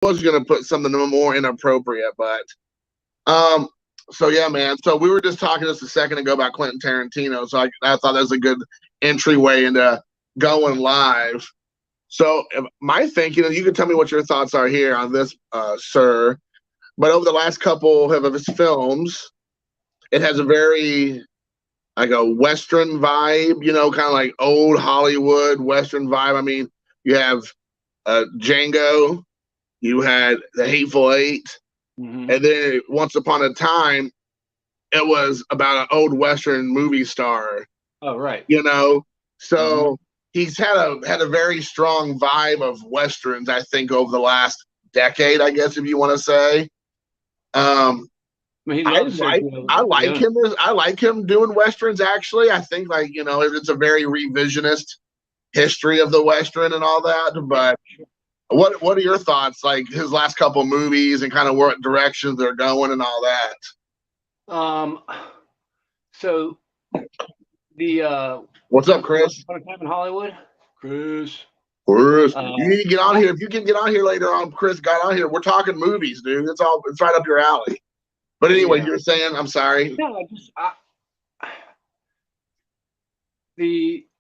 was gonna put something more inappropriate, but so yeah, man. So we were just talking just a second ago about Quentin Tarantino. So I thought that was a good entryway into going live. So my thinking, and you can tell me what your thoughts are here on this, sir. But over the last couple of his films, it has a very like a Western vibe, kind of like old Hollywood Western vibe. I mean, you have Django, you had The Hateful 8, and then Once Upon a Time, it was about an old Western movie star. Oh, right. So he's had a very strong vibe of Westerns, I think, over the last decade, I guess, if you want to say. I like him doing Westerns, actually. I think, it's a very revisionist history of the Western and all that. But what are your thoughts, like his last couple movies and kind of what directions they're going and all that? So the what's up, Chris? Time in Hollywood, Chris. You need to get on here. If you can get on here later on, Chris got on here. We're talking movies, dude. It's right up your alley. But anyway, you're saying, I'm sorry. No,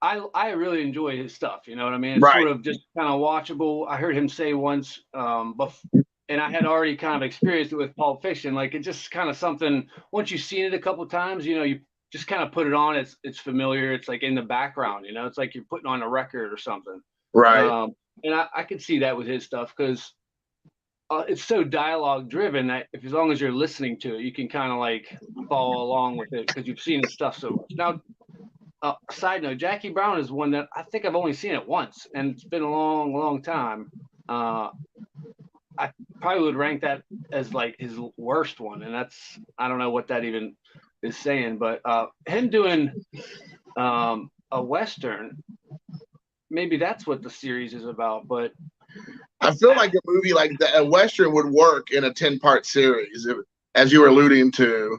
I really enjoy his stuff. You know what I mean? It's sort of just kind of watchable. I heard him say once, and I had already kind of experienced it with Pulp Fiction. Like, it's just kind of something, once you've seen it a couple of times, you just kind of put it on. It's familiar. It's like in the background, it's like you're putting on a record or something. Right. And I could see that with his stuff because it's so dialogue driven that as long as you're listening to it, you can kind of like follow along with it because you've seen his stuff so much. Now, side note, Jackie Brown is one that I think I've only seen it once, and it's been a long, long time. I probably would rank that as like his worst one, and I don't know what that even is saying, but him doing a Western, maybe that's what the series is about. But I feel like a movie like that, a Western would work in a 10-part series, as you were alluding to.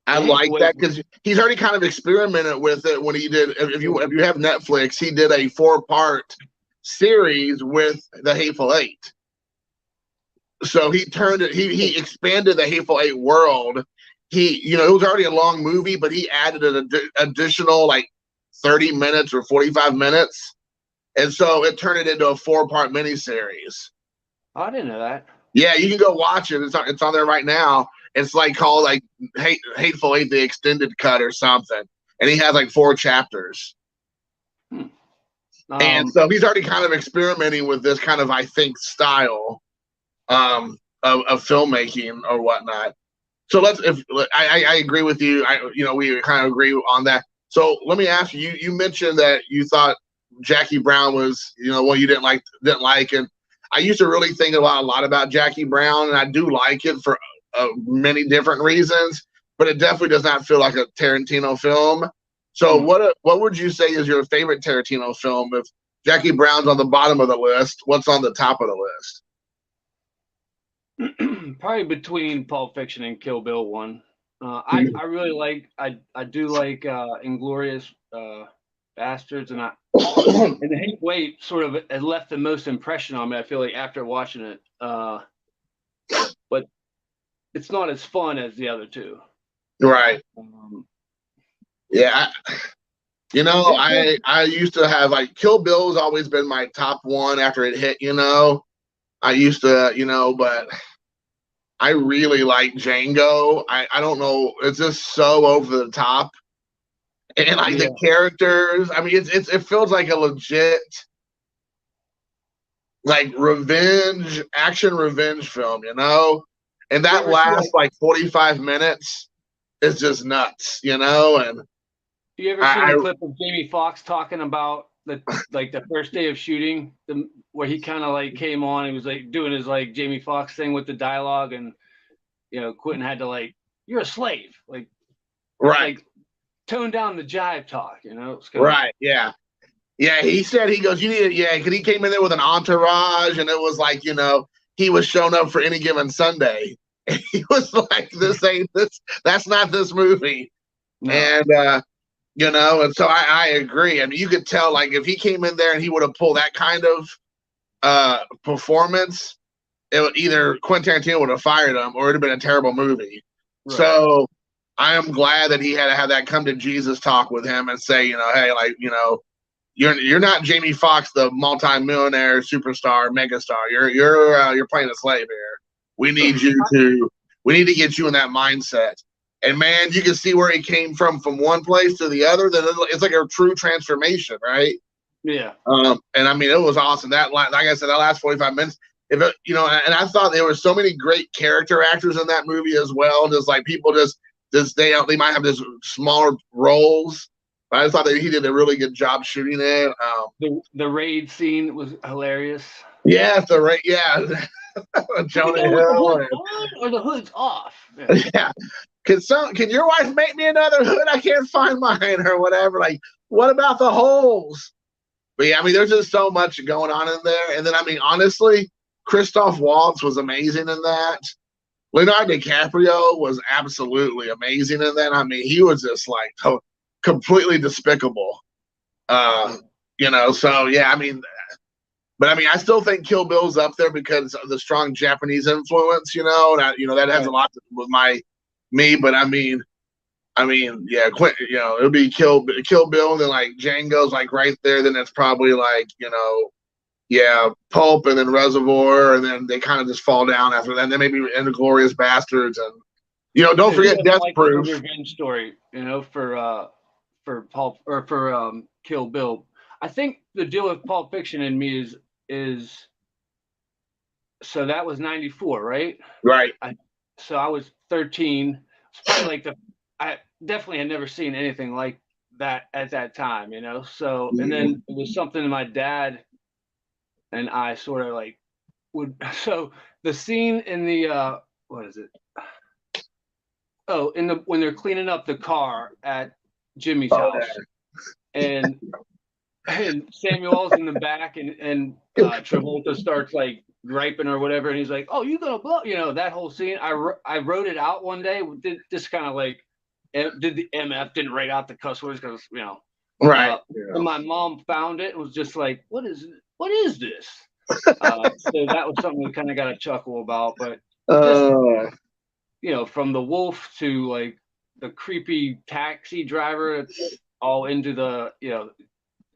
I like that because he's already kind of experimented with it when he did. If you have Netflix, he did a 4-part series with The Hateful Eight. So he turned it. He expanded the Hateful Eight world. It was already a long movie, but he added an additional like 30 minutes or 45 minutes, and so it turned it into a 4-part miniseries. I didn't know that. Yeah, you can go watch it. It's on there right now. It's like called like Hateful Eight, the extended cut or something. And he has like 4 chapters. And so he's already kind of experimenting with this kind of, I think, style of filmmaking or whatnot. So I agree with you. We kind of agree on that. So let me ask you, you mentioned that you thought Jackie Brown was, one you didn't like. And I used to really think a lot about Jackie Brown, and I do like it for many different reasons, but it definitely does not feel like a Tarantino film. So what would you say is your favorite Tarantino film? If Jackie Brown's on the bottom of the list, what's on the top of the list? Probably between Pulp Fiction and Kill Bill 1. I really like, I do like Inglourious Bastards, and The Hateful Eight sort of has left the most impression on me, I feel like, after watching it. But it's not as fun as the other two. Right. I used to have like Kill Bill has always been my top one after it hit, I used to, but I really like Django. I don't know. It's just so over the top. And like the characters, I mean, it feels like a legit like action revenge film, and that lasts like 45 minutes. It's just nuts, and you ever seen a clip of Jamie Foxx talking about the first day of shooting, where he kind of like came on, he was like doing his like Jamie Foxx thing with the dialogue, and Quentin had to like, you're a slave, like tone down the jive talk, right. Yeah, he said, he goes, you need it, because he came in there with an entourage, and it was like, he was showing up for Any Given Sunday. And he was like, that's not this movie. No. And and so I agree. I mean, you could tell, like, if he came in there and he would have pulled that kind of performance, it would either Quentin Tarantino would have fired him or it'd have been a terrible movie. Right. So I am glad that he had to have that come to Jesus talk with him and say, hey, like, you're not Jamie Foxx, the multi-millionaire superstar, megastar. You're playing a slave here. We need to get you in that mindset. And man, you can see where he came from one place to the other. Then it's like a true transformation, right? Yeah. And I mean, it was awesome. That, like I said, that last 45 minutes. And I thought there were so many great character actors in that movie as well. Just like people they might have this smaller roles. But I just thought that he did a really good job shooting it. The raid scene was hilarious. Yeah, Jonah Hill. Or the hood's off. Yeah. Can your wife make me another hood? I can't find mine or whatever. Like, what about the holes? But yeah, I mean, there's just so much going on in there. And then, I mean, honestly, Christoph Waltz was amazing in that. Leonardo DiCaprio was absolutely amazing in that. I mean, he was just like completely despicable. So yeah, I mean, but I mean, I still think Kill Bill's up there because of the strong Japanese influence, that has a lot to do with me. But I mean, yeah, it would be Kill Bill, and then like Django's like right there. Then it's probably like, Pulp, and then Reservoir, and then they kind of just fall down after that. And then maybe Inglourious Bastards, and don't forget Death Proof. Revenge story, for Pulp or for Kill Bill. I think the deal with Pulp Fiction and me is so that was 94, right? Right. So I was 13. It's probably like I definitely had never seen anything like that at that time, So and then it was something my dad and I sort of like would. So the scene in the what is it? Oh, when they're cleaning up the car at Jimmy's house, and Samuel's in the back, and Travolta starts like griping or whatever, and he's like, "Oh, you gonna blow?" That whole scene. I wrote it out one day. Just kind of like did the MF, didn't write out the cuss words because right. And my mom found it and was just like, "What is this?" So that was something we kind of got a chuckle about, but. From the wolf to like the creepy taxi driver, it's all into the,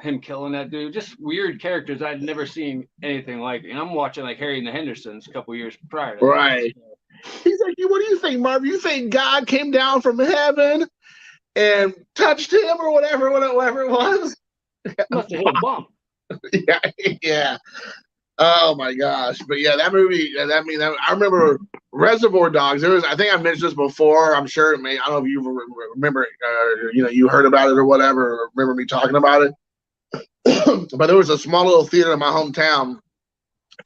him killing that dude. Just weird characters I'd never seen anything like. And I'm watching like Harry and the Hendersons a couple years prior to right. That. He's like, what do you think, Marv? You think God came down from heaven and touched him or whatever it was? Must have hit a bump. Yeah. Oh my gosh! But yeah, that movie. I remember Reservoir Dogs. I think I mentioned this before. I'm sure it may. I don't know if you remember. You heard about it or whatever. Or remember me talking about it? But there was a small little theater in my hometown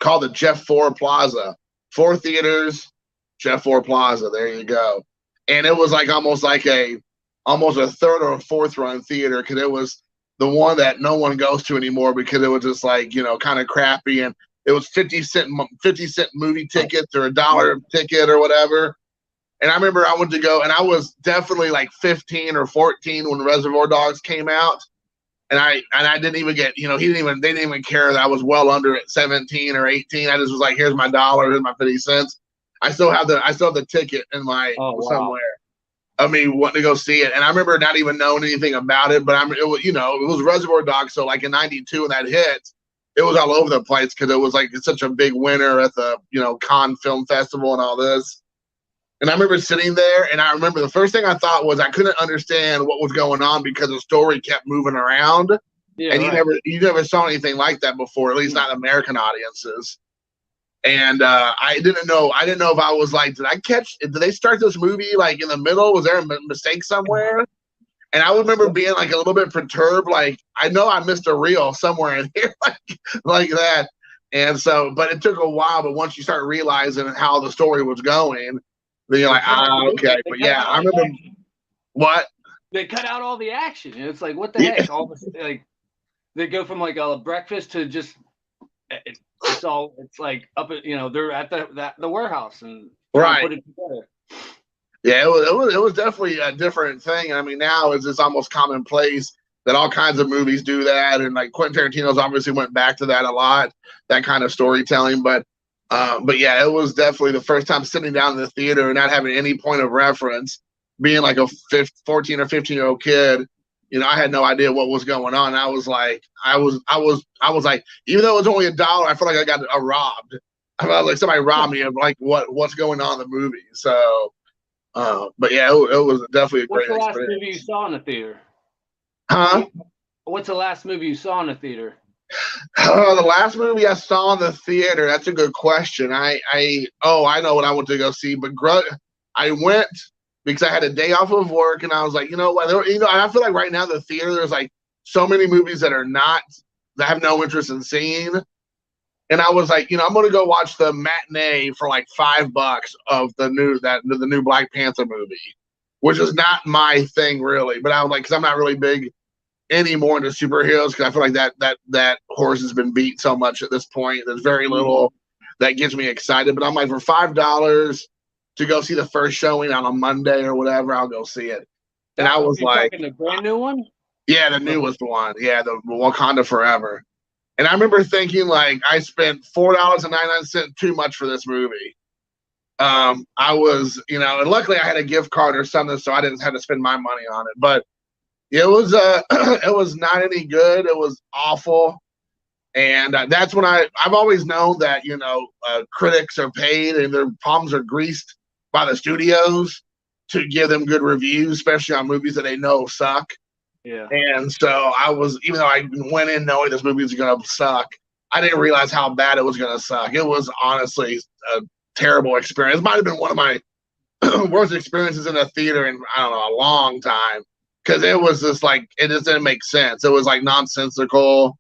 called the Jeff Ford Plaza. 4 theaters, Jeff Ford Plaza. There you go. And it was like almost a third or a fourth run theater because it was the one that no one goes to anymore because it was just like, kind of crappy. And it was 50 cent movie tickets or $1 ticket or whatever. And I remember I went to go, and I was definitely like 15 or 14 when Reservoir Dogs came out. And I didn't even get, they didn't even care that I was well under at 17 or 18. I just was like, here's my $1, here's my 50 cents. I still have the ticket in my somewhere. I mean, wanting to go see it. And I remember not even knowing anything about it, but it was Reservoir Dogs. So like in 92 when that hit, it was all over the place because it was like such a big winner at the, Cannes Film Festival and all this. And I remember sitting there, and I remember the first thing I thought was I couldn't understand what was going on because the story kept moving around. Yeah, and you never saw anything like that before, at least not American audiences. And I didn't know if I was like, did they start this movie like in the middle? Was there a mistake somewhere? And I remember being like a little bit perturbed, like I know I missed a reel somewhere in here, like that. And so, but it took a while. But once you start realizing how the story was going, then you're like, okay. But yeah, I remember what they cut out all the action, and it's like, what the heck? All this, like they go from like a breakfast to just. It's like up at they're at the warehouse and right. Put it together. Yeah, it was definitely a different thing. I mean, now it's almost commonplace. that all kinds of movies do that, and like Quentin Tarantino's obviously went back to that a lot, that kind of storytelling. But yeah, it was definitely the first time sitting down in the theater and not having any point of reference, being like a 14 or 15-year-old kid. I had no idea what was going on. I was like, I was like, even though it was only $1, I felt like I got robbed. I felt like somebody robbed me of like what's going on in the movie. So, but yeah, it was definitely a great experience. What's the last movie you saw in the theater? Huh? What's the last movie you saw in the theater? The last movie I saw in the theater. That's a good question. I know what I went to go see, but I went because I had a day off of work, and I was like, you know what? I feel like right now the theater, there's like so many movies that I have no interest in seeing. And I was like, I'm going to go watch the matinee for like $5 of the new Black Panther movie, which is not my thing really. But I was like, because I'm not really big anymore into superheroes, because I feel like that horse has been beat so much at this point. There's very little that gets me excited. But I'm like, for $5 to go see the first showing on a Monday or whatever, I'll go see it. And I was like, the brand new one? Yeah, the newest one. Yeah, the Wakanda Forever. And I remember thinking, like, I spent $4.99 too much for this movie. I was, and luckily I had a gift card or something, so I didn't have to spend my money on it. But it was it was not any good. It was awful. And that's when I've always known that, critics are paid and their palms are greased by the studios to give them good reviews, especially on movies that they know suck. Yeah. And so even though I went in knowing this movie was going to suck, I didn't realize how bad it was going to suck. It was honestly a terrible experience. It might have been one of my worst experiences in a theater in, I don't know, a long time. Because it was just like, it just didn't make sense. It was like nonsensical.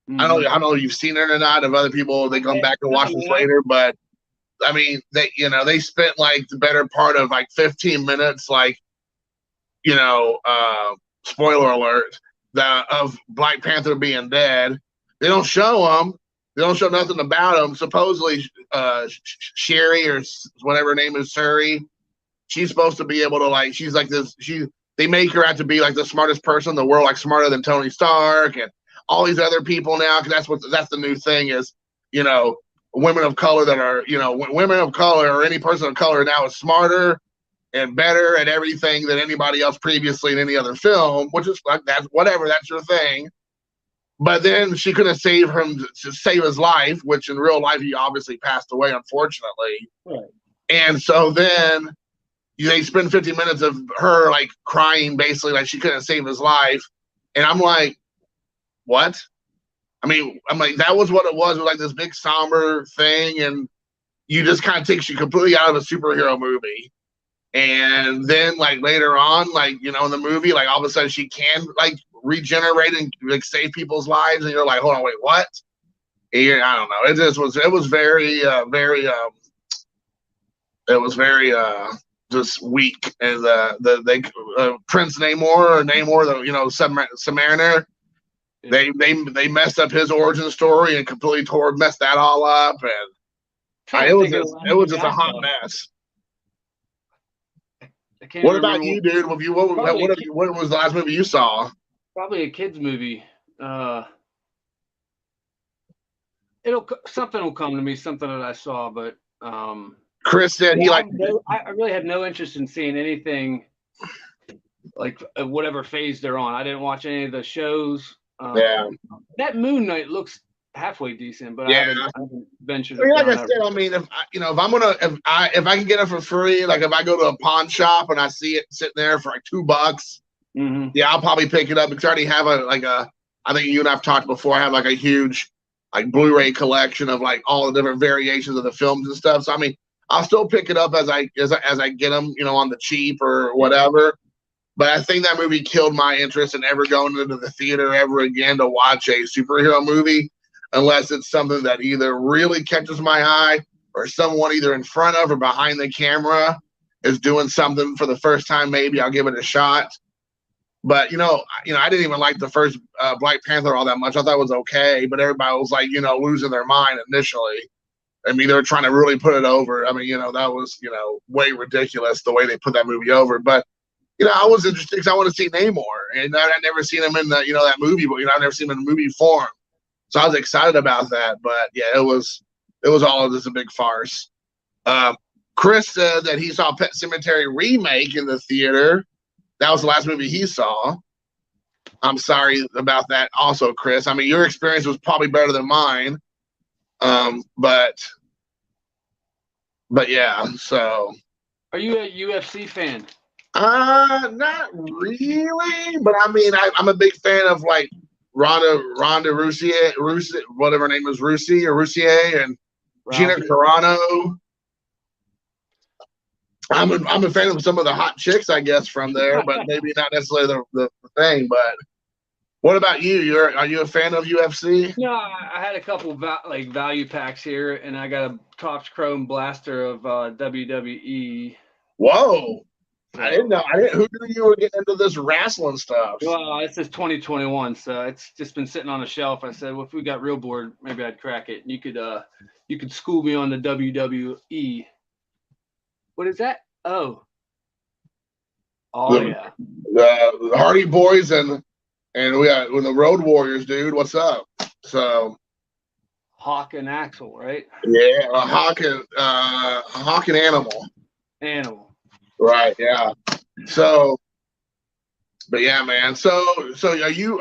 Mm-hmm. I don't know if you've seen it or not. If other people, they come back and watch this later. But I mean, they spent like the better part of like 15 minutes, like, spoiler alert, of Black Panther being dead. They don't show him. They don't show nothing about him. Supposedly, Sherry or whatever her name is, Shuri, she's supposed to be able to, like, she's like this. They make her out to be like the smartest person in the world, like smarter than Tony Stark and all these other people now. Because that's the new thing is, women of color that are, women of color or any person of color now is smarter and better at everything than anybody else previously in any other film, which is like, that's whatever, that's your thing. But then she couldn't save him to save his life, which in real life he obviously passed away, unfortunately. Right. And so then they spend 50 minutes of her like crying, basically like she couldn't save his life. And I'm like, what? I mean, I'm like, that was what it was, like this big somber thing, and you just kind of takes you completely out of a superhero movie. And then like later on, like, in the movie, like all of a sudden she can like regenerate and like save people's lives, and you're like, hold on, wait, what? And I don't know. It was very just weak. And Prince Namor, the Submariner, they messed up his origin story and completely messed that all up, and it was just a hot mess. What about you, dude? What was the last movie you saw? Probably a kids movie. Something will come to me, something that I saw, but Chris said I really had no interest in seeing anything like whatever phase they're on. I didn't watch any of the shows. That Moon Knight looks halfway decent, but yeah. I haven't ventured. Like I said, I mean, if I can get it for free, like if I go to a pawn shop and I see it sitting there for like $2, mm-hmm. Yeah, I'll probably pick it up because I already have I think you and I've talked before. I have like a huge like Blu-ray collection of like all the different variations of the films and stuff. So I mean, I'll still pick it up as I get them, on the cheap or whatever. But I think that movie killed my interest in ever going into the theater ever again to watch a superhero movie, unless it's something that either really catches my eye or someone either in front of or behind the camera is doing something for the first time. Maybe I'll give it a shot. But, I didn't even like the first Black Panther all that much. I thought it was okay, but everybody was like, losing their mind initially. I mean, they were trying to really put it over. I mean, that was, way ridiculous the way they put that movie over. But I was interested because I want to see Namor, and I'd never seen him in the that movie, but I've never seen him in movie form, so I was excited about that. But yeah, it was all just a big farce. Chris said that he saw Pet Sematary remake in the theater. That was the last movie he saw. I'm sorry about that, also, Chris. I mean, your experience was probably better than mine, but yeah. So, are you a UFC fan? Not really, but I mean, I'm a big fan of like Ronda Rousey, whatever her name is, Rousier, and Gina Carano. I'm a fan of some of the hot chicks, I guess, from there, but maybe not necessarily the thing. But what about you? Are you a fan of UFC? No, I had a couple value packs here, and I got a Topps Chrome Blaster of WWE. Whoa. I didn't know. Who knew you were getting into this wrestling stuff? Well, it's just 2021, so it's just been sitting on a shelf. I said, well, if we got real bored, maybe I'd crack it. You could school me on the WWE. What is that? Oh, yeah. The Hardy Boys and we got the Road Warriors, dude. What's up? So Hawk and Axel, right? Yeah, Hawk and Animal. Animal. Right, yeah. So, but yeah, man. So are you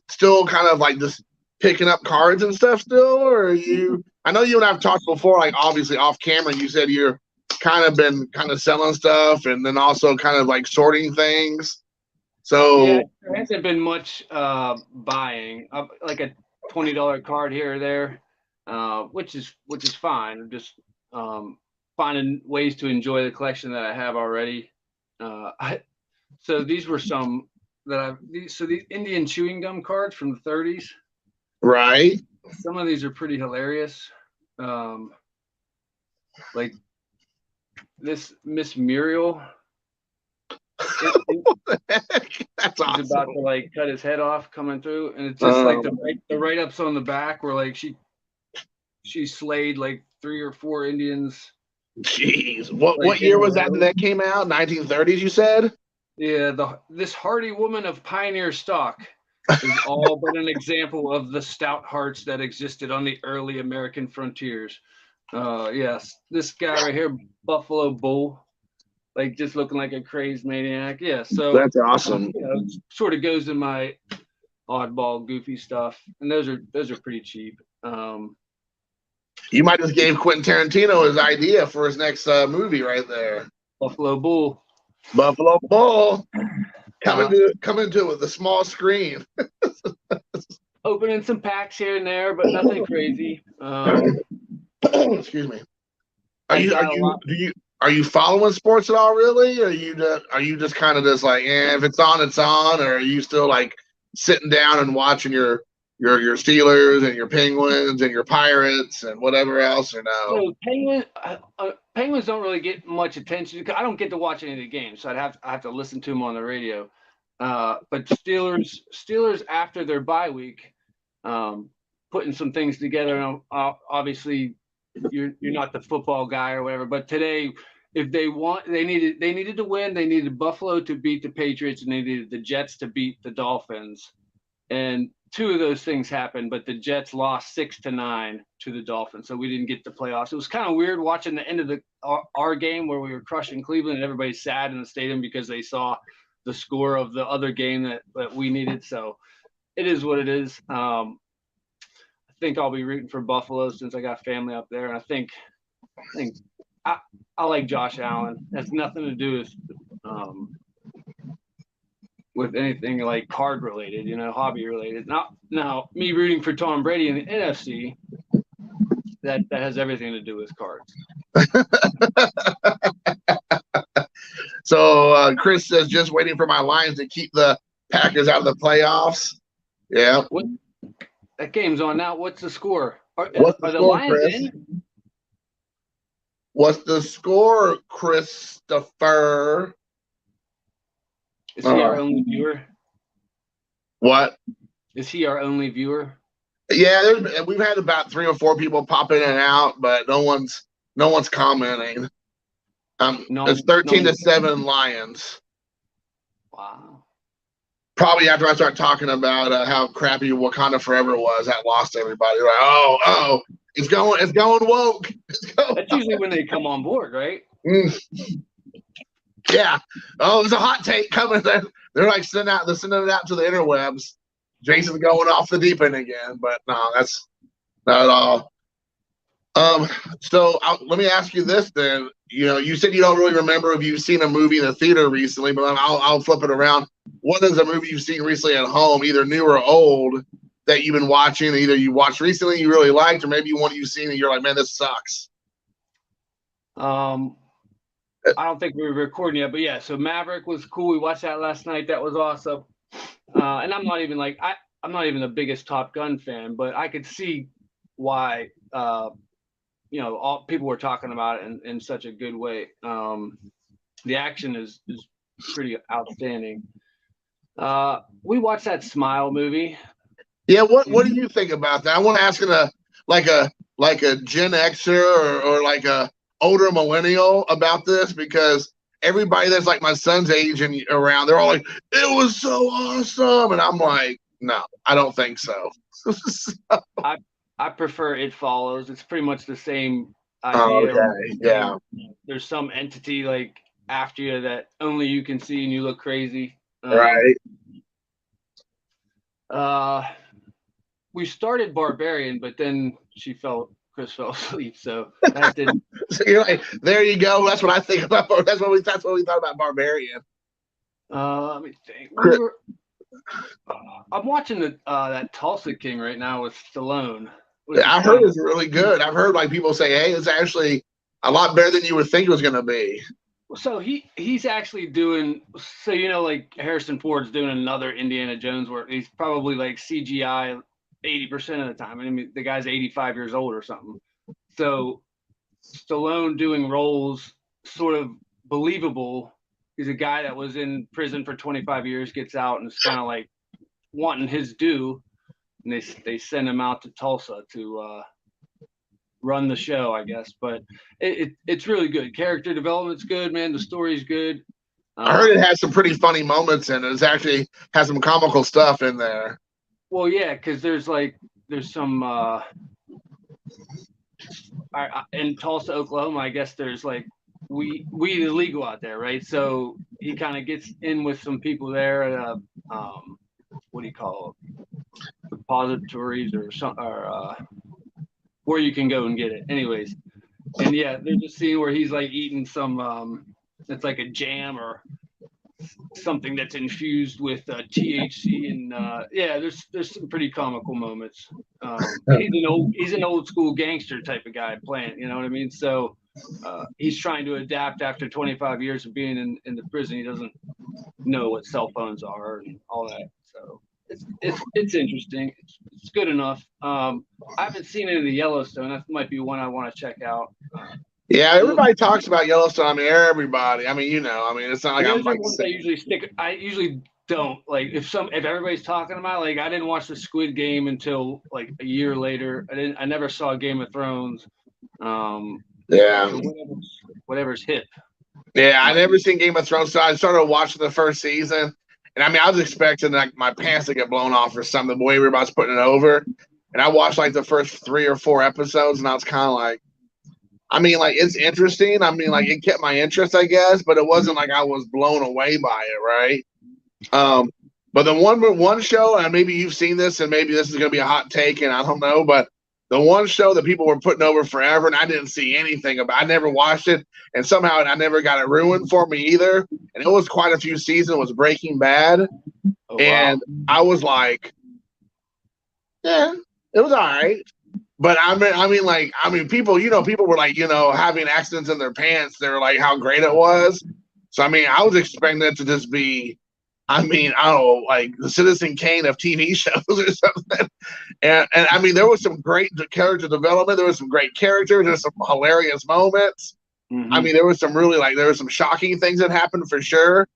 still kind of like just picking up cards and stuff still, or are you? I know you and I've talked before, like obviously off camera. You said you're been selling stuff and then also kind of like sorting things. So yeah, there hasn't been much buying, like a $20 card here or there, which is fine. I'm just finding ways to enjoy the collection that I have already. So these were some that these Indian chewing gum cards from the 30s. Right. Some of these are pretty hilarious. Like this Miss Muriel. That's awesome. He's about to like cut his head off coming through, and it's just like the write-ups on the back where like she slayed like 3 or 4 Indians. Jeez, what year was that came out? 1930s, you said? Yeah, this hardy woman of pioneer stock is all but an example of the stout hearts that existed on the early American frontiers. Yes, this guy right here, Buffalo Bull, like just looking like a crazed maniac. Yeah, so that's awesome. Sort of goes in my oddball, goofy stuff, and those are pretty cheap. You might just gave Quentin Tarantino his idea for his next movie right there. Buffalo Bull. Buffalo Bull. Coming to it with a small screen. Opening some packs here and there, but nothing crazy. Excuse me. Are you following sports at all? Really? Or are you just kind of just like, if it's on, it's on? Or are you still like sitting down and watching your Steelers and your Penguins and your Pirates and whatever else, or no? So Penguins don't really get much attention because I don't get to watch any of the games, so I have to listen to them on the radio. But Steelers after their bye week, putting some things together. And obviously, you're not the football guy or whatever, but today, if they needed to win. They needed Buffalo to beat the Patriots, and they needed the Jets to beat the Dolphins. And 2 of those things happened, but the Jets lost 6-9 to the Dolphins, so we didn't get the playoffs. It was kind of weird watching the end of our game where we were crushing Cleveland, and everybody's sad in the stadium because they saw the score of the other game that we needed. So it is what it is. I think I'll be rooting for Buffalo since I got family up there, and I think I like Josh Allen. It has nothing to do with anything like card related, hobby related. Now me rooting for Tom Brady in the NFC, that has everything to do with cards. So Chris says, just waiting for my Lions to keep the Packers out of the playoffs. Yeah. That game's on now. What's the score? Are the Lions Chris? in? What's the score, Christopher? Is he our only viewer? What? Is he our only viewer? Yeah, we've had about 3 or 4 people pop in and out, but no one's commenting. No, It's 13-7 Lions. Wow. Probably after I start talking about how crappy Wakanda Forever was, that lost everybody. Like, oh, it's going woke. That's usually when they come on board, right? Yeah. Oh, there's a hot take coming. They're like sending it out to the interwebs. Jason's going off the deep end again, but no, that's not at all. So let me ask you this then. You said you don't really remember if you've seen a movie in the theater recently, but I'll flip it around. What is a movie you've seen recently at home, either new or old, that you've been watching, either you watched recently you really liked, or maybe one you've seen and you're like, man, this sucks? I don't think we were recording yet, but yeah. So Maverick was cool. We watched that last night. That was awesome. And I'm not even the biggest Top Gun fan, but I could see why all people were talking about it in such a good way. The action is pretty outstanding. We watched that Smile movie. Yeah, what do you think about that? I want to ask a Gen Xer or like a older millennial about this, because everybody that's like my son's age and around, they're all like, it was so awesome, and I'm like, no, I don't think so. I prefer It Follows. It's pretty much the same idea. Okay, yeah. There's some entity like after you that only you can see and you look crazy. Right. We started Barbarian, but then Chris fell asleep, so that didn't. So you're like, there you go. That's what I think about. That's what we thought about Barbarian. Let me think. I'm watching that Tulsa King right now with Stallone. I heard it's really good. I've heard like people say, hey, it's actually a lot better than you would think it was going to be. So he's actually doing, so like Harrison Ford's doing another Indiana Jones where he's probably like CGI 80% of the time. I mean, the guy's 85 years old or something. So Stallone doing roles sort of believable. He's a guy that was in prison for 25 years, gets out, and is kind of like wanting his due. And they send him out to Tulsa to run the show, I guess. But it's really good. Character development's good, man. The story's good. I heard it has some pretty funny moments in it. It actually has some comical stuff in there. Well, yeah, because there's some in Tulsa, Oklahoma. I guess there's like weed illegal out there, right? So he kind of gets in with some people there at what do you call it? Repositories or where you can go and get it. Anyways, and yeah, there's a scene where he's like eating some it's like a jam or something that's infused with THC, and yeah, there's some pretty comical moments. He's an old school gangster type of guy playing, you know what I mean? So he's trying to adapt after 25 years of being in the prison. He doesn't know what cell phones are and all that. So it's interesting. It's good enough. I haven't seen it in the Yellowstone. That might be one I want to check out. Yeah, everybody talks about Yellowstone. I mean, everybody. I mean, it's not like I'm like. I usually don't like if everybody's talking about like I didn't watch the Squid Game until like a year later. I never saw Game of Thrones. Yeah. So whatever's hip. Yeah, I never seen Game of Thrones, so I started watching the first season, and I mean, I was expecting like my pants to get blown off or something. The way everybody's putting it over, and I watched like the first 3 or 4 episodes, and I was kind of like. I mean, like, it's interesting. I mean, like, it kept my interest, I guess, but it wasn't like I was blown away by it, right? But the one show, and maybe you've seen this, and maybe this is going to be a hot take, and I don't know, but the one show that people were putting over forever, and I didn't see anything about. I never watched it, and somehow I never got it ruined for me either. And it was quite a few seasons. Was Breaking Bad, and wow. I was like, yeah, it was all right. But I mean, people were like, having accidents in their pants. They were like, how great it was. So, I mean, I was expecting it to just be, I don't know, like the Citizen Kane of TV shows or something. And I mean, there was some great character development. There was some great characters. There's some hilarious moments. Mm-hmm. I mean, there was some shocking things that happened for sure.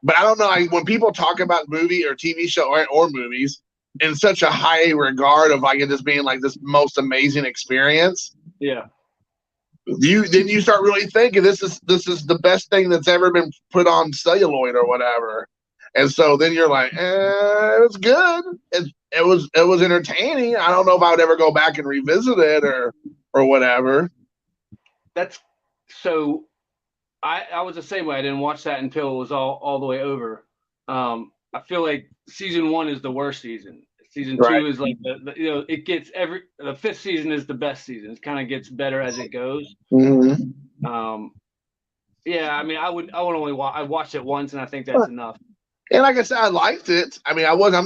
But I don't know, when people talk about movie or TV show or movies, in such a high regard of like it just being like this most amazing experience. Yeah. you start really thinking this is the best thing that's ever been put on celluloid or whatever. And so then you're like, it's good. It was entertaining. I don't know if I would ever go back and revisit it or whatever. That's so. I was the same way. I didn't watch that until it was all the way over. I feel like season 1 is the worst season. Season 2 is like it gets the 5th season is the best season. It kind of gets better as it goes. Mm-hmm. Yeah, I mean, I only I watched it once, and I think that's enough. And like I said, I liked it. I mean, I'm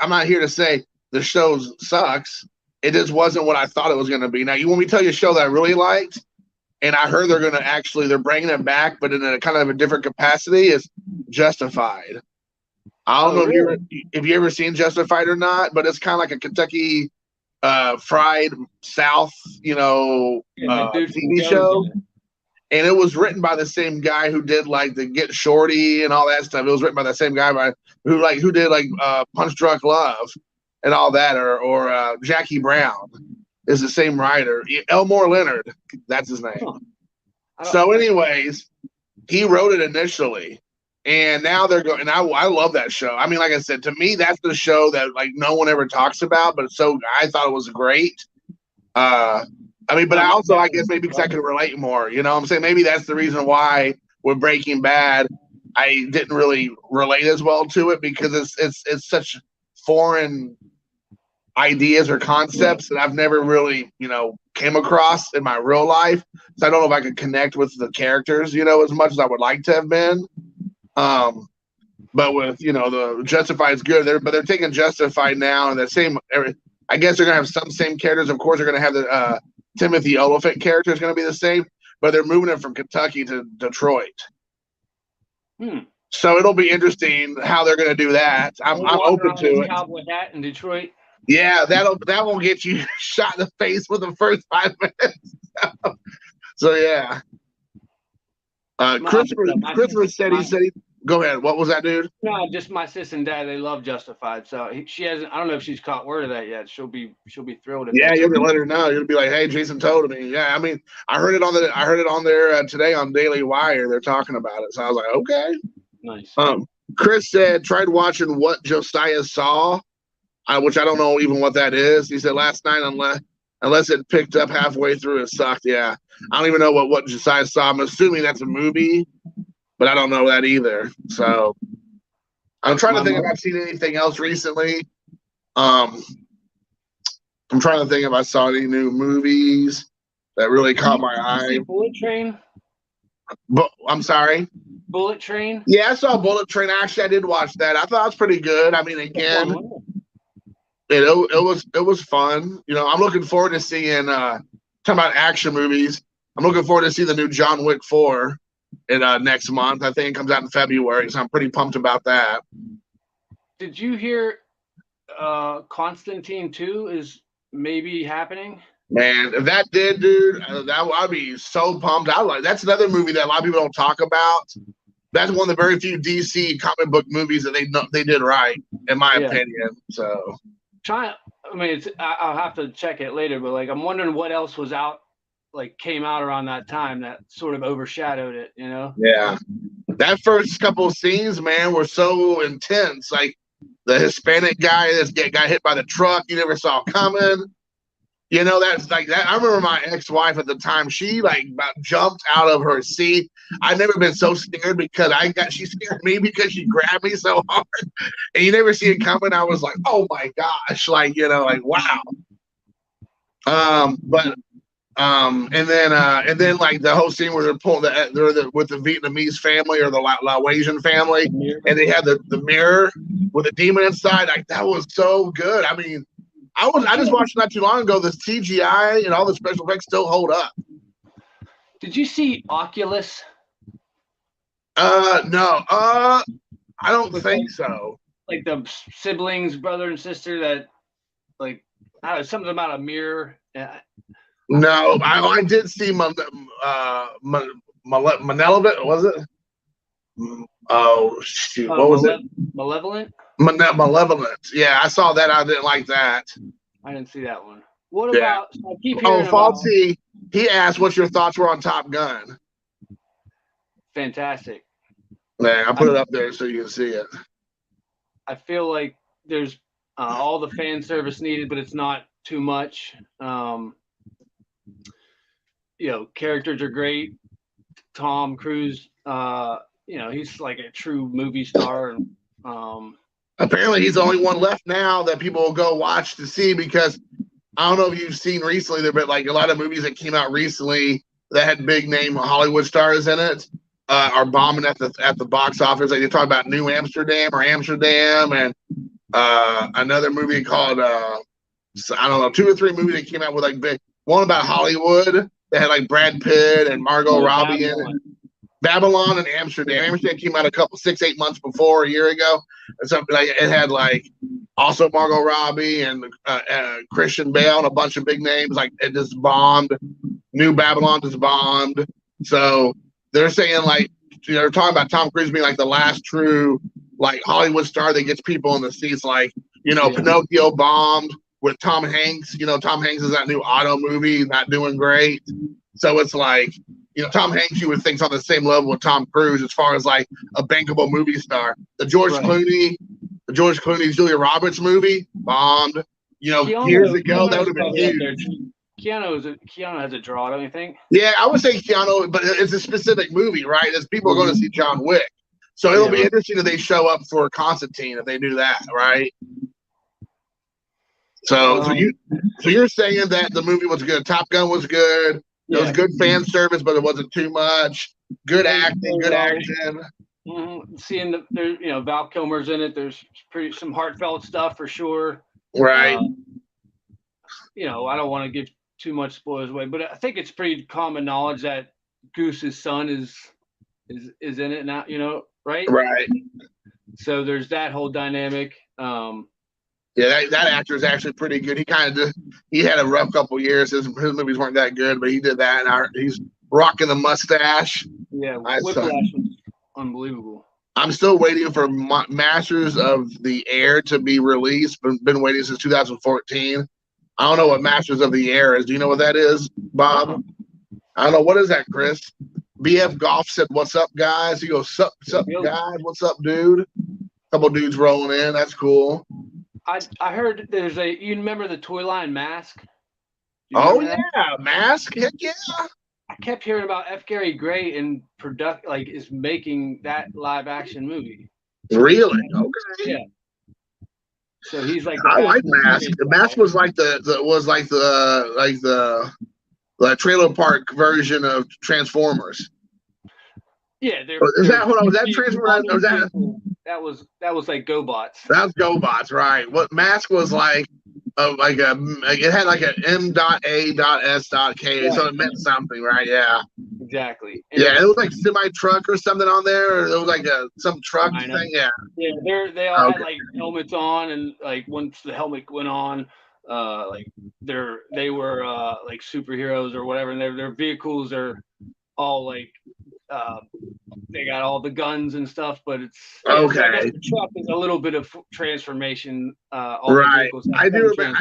not here to say the show sucks. It just wasn't what I thought it was going to be. Now, you want me to tell you a show that I really liked, and I heard they're bringing it back, but in a kind of a different capacity, is Justified. I don't know really? if you ever seen Justified or not, but it's kind of like a Kentucky Fried South, TV show. And it was written by the same guy who did like the Get Shorty and all that stuff. It was written by the same guy who did like Punch Drunk Love and all that, or Jackie Brown is the same writer. Elmore Leonard, that's his name. So, anyways, he wrote it initially. And now they're going, and I love that show. I mean, like I said, to me, that's the show that like no one ever talks about, but I thought it was great. I guess maybe because I could relate more, you know what I'm saying? Maybe that's the reason why with Breaking Bad, I didn't really relate as well to it, because it's such foreign ideas or concepts that I've never really, came across in my real life. So I don't know if I could connect with the characters, as much as I would like to have been. But with the Justified is good, but they're taking Justified now, and the same. I guess they're gonna have some same characters. Of course, they're gonna have the Timothy Olyphant character is gonna be the same, but they're moving it from Kentucky to Detroit. So it'll be interesting how they're gonna do that. I'm open to it. Cowboy hat in Detroit. Yeah, that will get you shot in the face for the first 5 minutes. So yeah. Christopher said he go ahead. What was that, dude? No, just my sis and dad. They love Justified. So she hasn't. I don't know if she's caught word of that yet. She'll be thrilled. Yeah, you'll be letting her know. You'll be like, "Hey, Jason told me." Yeah, I mean, I heard it on there today on Daily Wire. They're talking about it, so I was like, "Okay." Nice. Chris said tried watching What Josiah Saw, which I don't know even what that is. He said last night, unless it picked up halfway through, it sucked. Yeah, I don't even know what Josiah Saw. I'm assuming that's a movie, but I don't know that either. So I'm trying to think if I've seen anything else recently. I'm trying to think if I saw any new movies that really caught my eye. Bullet Train. But I'm sorry. Bullet Train. Yeah, I saw Bullet Train. Actually, I did watch that. I thought it was pretty good. I mean, again, it was fun. I'm looking forward to seeing. Talking about action movies, I'm looking forward to see the new John Wick 4 in next month. I think it comes out in February, so I'm pretty pumped about that. Did you hear Constantine 2 is maybe happening? Man, if that did, dude, I'd be so pumped. That's another movie that a lot of people don't talk about. That's one of the very few DC comic book movies that they did right, in my opinion. So, I'll have to check it later, but like I'm wondering what else was out, like came out around that time that sort of overshadowed it, Yeah, that first couple of scenes, man, were so intense. Like the Hispanic guy that got hit by the truck, you never saw coming. That's like that. I remember my ex-wife at the time. She like about jumped out of her seat. I've never been so scared because she scared me because she grabbed me so hard, and you never see it coming. I was like, oh my gosh, like wow. And then like the whole scene where they're pulling with the Vietnamese family or the Laotian family, and they had the mirror with a demon inside. Like that was so good. I mean, I just watched not too long ago. This CGI and all the special effects still hold up. Did you see Oculus? No. I don't think so. Like the siblings, brother and sister that, like, I don't know, something about a mirror. No, I did see Malevolent. Was it? Oh shoot! What was it? Malevolent. Malevolent. Yeah, I saw that. I didn't like that. I didn't see that one. What about? I keep hearing Faulty. he asked what your thoughts were on Top Gun. Fantastic. Yeah, I put it up there so you can see it. I feel like there's all the fan service needed, but it's not too much. Characters are great. Tom Cruise, he's like a true movie star. Apparently, he's the only one left now that people will go watch to see, because I don't know if you've seen recently, there but like a lot of movies that came out recently that had big name Hollywood stars in it are bombing at the box office. Like they talk about New Amsterdam or Amsterdam, and another movie called I don't know, 2 or 3 movies that came out with like big one about Hollywood that had like Brad Pitt and Margot Robbie in it. Babylon and Amsterdam. Amsterdam came out 6-8 months before, a year ago. And something like it had like also Margot Robbie and Christian Bale and a bunch of big names. Like it just bombed. New Babylon just bombed. So they're saying like they're talking about Tom Cruise being like the last true like Hollywood star that gets people in the seats. Like Pinocchio bombed with Tom Hanks. Tom Hanks is that new Auto movie, not doing great. So it's like. Tom Hanks, you would think, is on the same level with Tom Cruise as far as like a bankable movie star. The George Clooney, Julia Roberts movie bombed. Years ago, that would have been huge. Keanu has a draw, don't you think? Yeah, I would say Keanu, but it's a specific movie, right? As people are going to see John Wick, so it'll be interesting if they show up for Constantine if they do that, right? So you're saying that the movie was good. Top Gun was good. It was good fan service, but it wasn't too much. Good acting, good action. Seeing there's Val Kilmer's in it. There's some heartfelt stuff for sure. Right. I don't want to give too much spoilers away, but I think it's pretty common knowledge that Goose's son is in it now. Right. Right. So there's that whole dynamic. Yeah, that actor is actually pretty good. He had a rough couple years. His movies weren't that good, but he did that, and he's rocking the mustache. Yeah, Whiplash was unbelievable. I'm still waiting for Masters of the Air to be released. Been waiting since 2014. I don't know what Masters of the Air is. Do you know what that is, Bob? I don't know. What is that, Chris? BF Golf said, "What's up, guys?" He goes, "Sup, guys? What's up, dude?" Couple dudes rolling in. That's cool. I heard you remember the toy line Mask? Oh yeah, Mask. Heck yeah. I kept hearing about F. Gary Gray and is making that live action movie. Really? Okay. Yeah. So he's like. I like Mask. The Mask was like the trailer park version of Transformers. Yeah. Was that Transformers? That was like GoBots. That was GoBots, right? What Mask was like it had like a M.A.S.K, so it meant something, right? Yeah. Exactly. And it was like semi truck or something on there, or it was like some truck thing. Yeah. Yeah, they all had like helmets on, and like once the helmet went on, they were like superheroes or whatever, and their vehicles are all like they got all the guns and stuff, but it's okay. The truck is a little bit of transformation. Right. I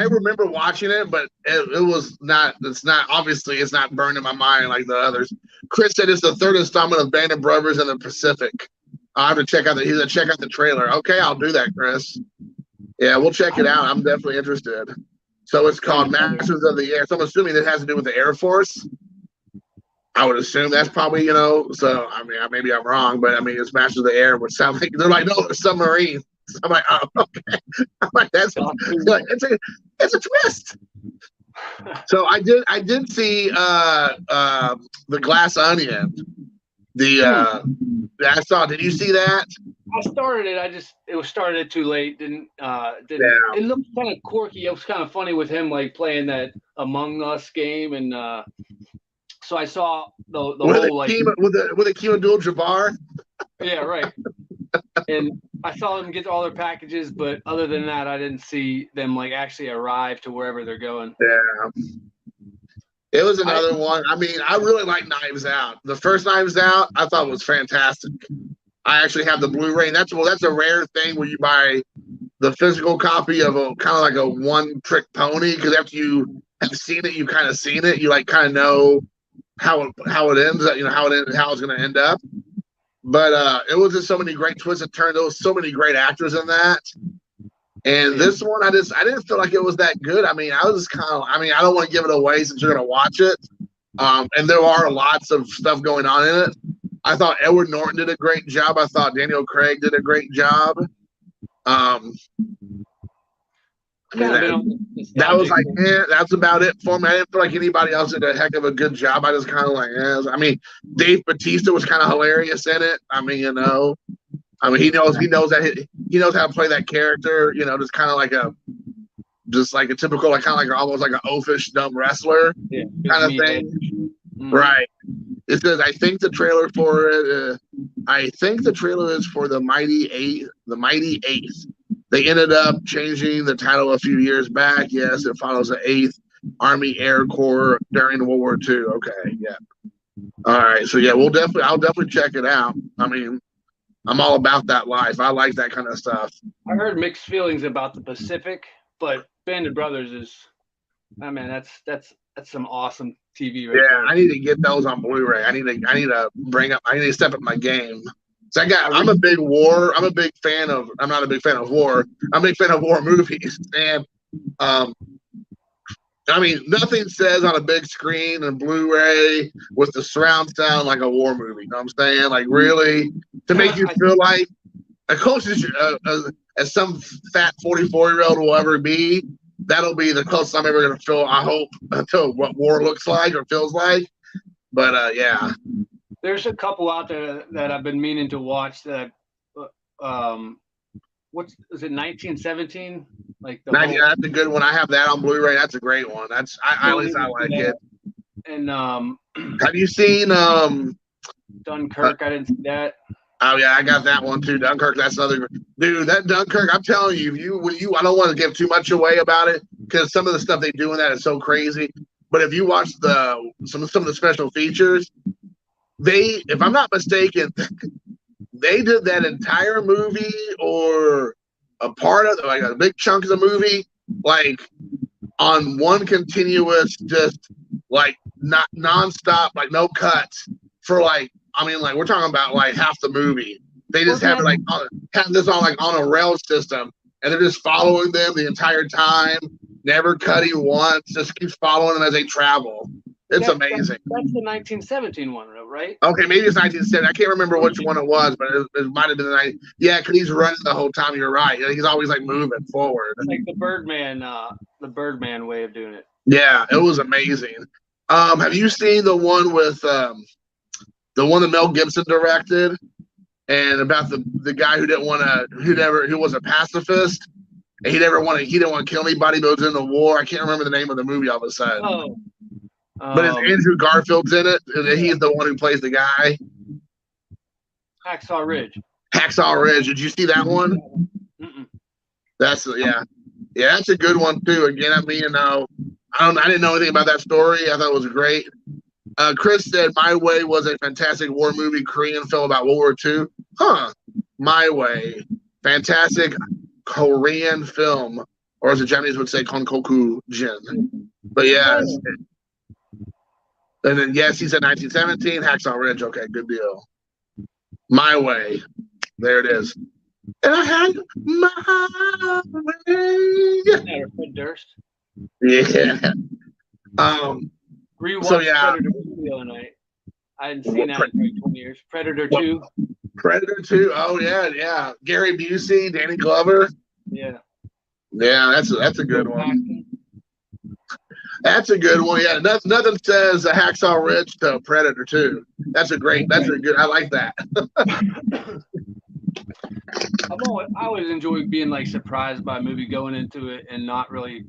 remember watching it, but it was not. It's not obviously. It's not burned in my mind like the others. Chris said it's the third installment of Band of Brothers in the Pacific. I have to check out the trailer. Okay, I'll do that, Chris. Yeah, we'll check it out. I'm definitely interested. So it's called Masters of the Air. So I'm assuming it has to do with the Air Force. I would assume that's probably, so I mean, maybe I'm wrong, but I mean, it's Masters of the Air, which sounds like they're like, no, they're submarines. I'm like, oh, okay. I'm like, it's a twist. So I did see the Glass Onion. I saw. Did you see that? I started it. It was started too late. Didn't. It looked kind of quirky. It was kind of funny with him like playing that Among Us game, and so I saw the whole like with Akeem Abdul-Jabbar. Yeah, right. And I saw them get all their packages, but other than that, I didn't see them like actually arrive to wherever they're going. Yeah. It was another one. I mean, I really like Knives Out. The first Knives Out, I thought was fantastic. I actually have the Blu-ray, and that's a rare thing where you buy the physical copy of a kind of like a one-trick pony, because after you have seen it, you kind of seen it. You like kind of know how it ends. You know how it's going to end up. But it was just so many great twists and turns. There was so many great actors in that. And this one, I didn't feel like it was that good. I mean, I was just kind of. I mean, I don't want to give it away since you're going to watch it. And there are lots of stuff going on in it. I thought Edward Norton did a great job. I thought Daniel Craig did a great job. That was like, that's about it for me. I didn't feel like anybody else did a heck of a good job. I just kind of like, I mean, Dave Bautista was kind of hilarious in it. I mean, he knows how to play that character. You know, just kind of like a typical, like kind of like almost like an oafish dumb wrestler kind of thing. Mm-hmm. Right. It says, I think the trailer for it. I think the trailer is for the Mighty Eighth. The Mighty Eighth. They ended up changing the title a few years back. Yes, it follows the 8th Army Air Corps during World War II. Okay, yeah. All right, so yeah, I'll definitely check it out. I mean, I'm all about that life. I like that kind of stuff. I heard mixed feelings about the Pacific, but Band of Brothers is, I mean, that's some awesome TV. Right there. I need to get those on Blu-ray. I need to step up my game. So I'm a big fan of. I'm not a big fan of war. I'm a big fan of war movies, and I mean, nothing says on a big screen and Blu-ray with the surround sound like a war movie. You know what I'm saying? Like, really, to make you feel like as close as some fat 44-year-old will ever be, that'll be the closest I'm ever going to feel, I hope, to what war looks like or feels like. But, yeah. There's a couple out there that I've been meaning to watch that, what is it, 1917? Like that's a good one. I have that on Blu-ray. That's a great one. I like it. And have you seen Dunkirk? I didn't see that. Oh yeah, I got that one too. Dunkirk. That's another dude. That Dunkirk. I'm telling you, I don't want to give too much away about it because some of the stuff they do in that is so crazy. But if you watch some of the special features, if I'm not mistaken, they did that entire movie or a part of like a big chunk of the movie, like on one continuous, just like not nonstop, like no cuts for like, I mean, like we're talking about like half the movie. They just have this on like on a rail system, and they're just following them the entire time, never cutting once, just keeps following them as they travel. It's amazing. That's the 1917 one, right? Okay, maybe it's 1970. I can't remember which one it was, but it might have been the night. Yeah, because he's running the whole time. You're right. He's always like moving forward. It's like the Birdman way of doing it. Yeah, it was amazing. Have you seen the one with the one that Mel Gibson directed, and about the guy who was a pacifist, and he didn't want to kill anybody, but was in the war. I can't remember the name of the movie all of a sudden. Oh. But it's Andrew Garfield's in it, and he's the one who plays the guy. Hacksaw Ridge. Hacksaw Ridge. Did you see that one? Mm-mm. That's that's a good one too. Again, I mean, I didn't know anything about that story. I thought it was great. Chris said My Way was a fantastic war movie, Korean film about World War II. Huh. My Way. Fantastic Korean film. Or as the Japanese would say, Konkoku Jin. But yeah. And then, yes, he said 1917, Hacksaw Ridge. Okay, good deal. My Way. There it is. And I had my way. Fred Durst. Yeah. Rewatched So, yeah. Predator 2 the other night. I hadn't seen that in like 20 years. Predator 2. Predator 2. Oh, yeah. Gary Busey, Danny Glover. Yeah. Yeah, that's a good one. That's a good one. Yeah, nothing says a Hacksaw Ridge to Predator 2. That's a good. I like that. I always enjoy being like surprised by a movie going into it and not really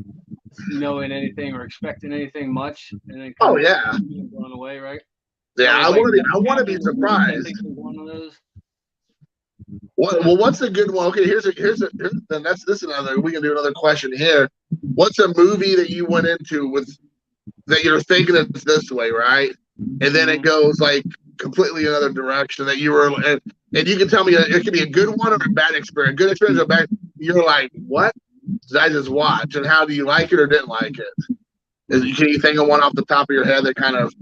knowing anything or expecting anything much, and then going away, right? Yeah, I want to be surprised. One of those. What's a good one? Okay, here's then this is another. We can do another question here. What's a movie that you went into with that you're thinking it's this way, right? And then it goes like completely another direction that you were, and you can tell me it could be a good one or a bad experience. Good experience or bad. You're like, what did I just watch? And how do you like it or didn't like it? Can you think of one off the top of your head that kind of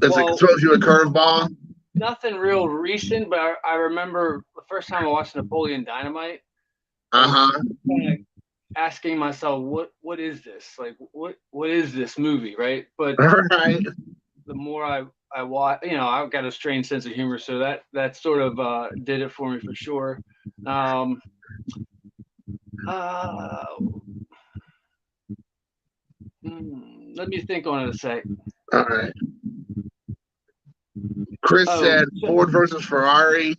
throws you a curveball? Nothing real recent, but I remember the first time I watched Napoleon Dynamite. Uh-huh. Asking myself, what is this? Like, what is this movie, right? But right. The more I watch, I've got a strange sense of humor, so that sort of did it for me for sure. Let me think on it a sec. All right. Chris said Ford versus Ferrari